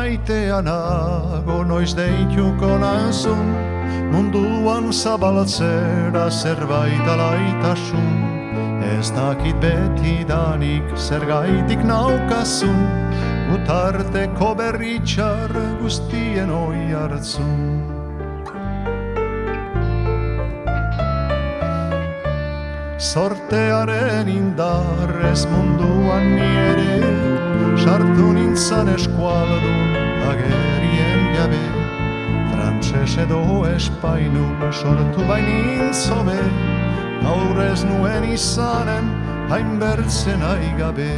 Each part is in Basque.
maitea nago, noiz deituko nazun, munduan zabaltzera zerbait alaitasun. Ez dakit betidanik zergaitik naukazun, gutarteko berritxar guztien oi hartzun. Sortearen indarrez munduan nire, sartu nintzan eskualdun agerien jabe. Frantses edo espainul sortu bainin zobe, gaur ez nuen izanen hainbertzen aigabe.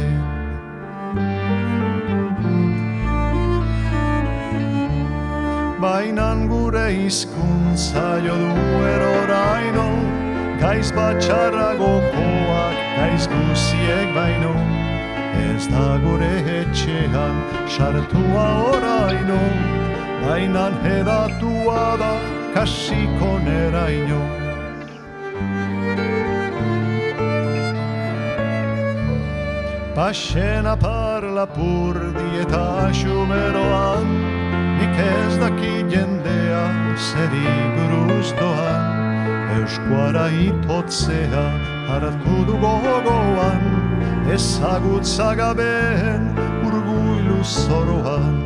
Bainan gure hizkuntza jo duen oraino, gaiz batxarragokoak, gaiz guziek baino. Ez da gure etxean sartua oraino, bainan hedatua da kasiko neraino. Paxena parla purdi eta xumeroan, nik ez daki jendea zeri buruz doan. Euskuara itotzea hartu du gogoan, ezagutza gabeen urguilu zoroan.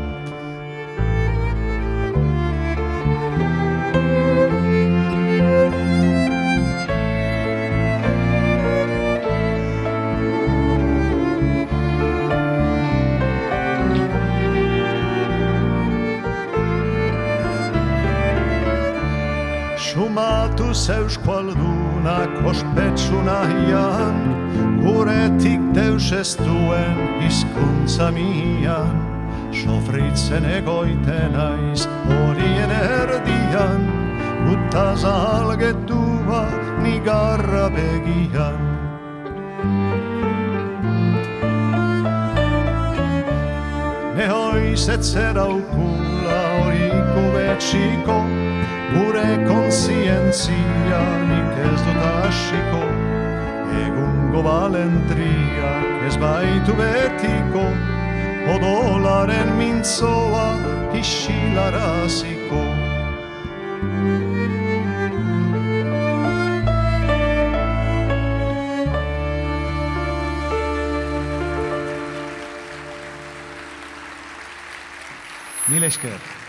Sumatuz euskaldunak ospetsu nahian, guretik deus ez duen hizkuntza mian. Sofritzen egoiten naiz horien erdian, gutaz algetua nigarra begian. Nehoiz etzera ukula horiko betxiko, gure kontzientzia nik ez dut hasiko. Egungo balentriak ez baitu betiko, odolaren mintzoa isilaraziko. Mil esker.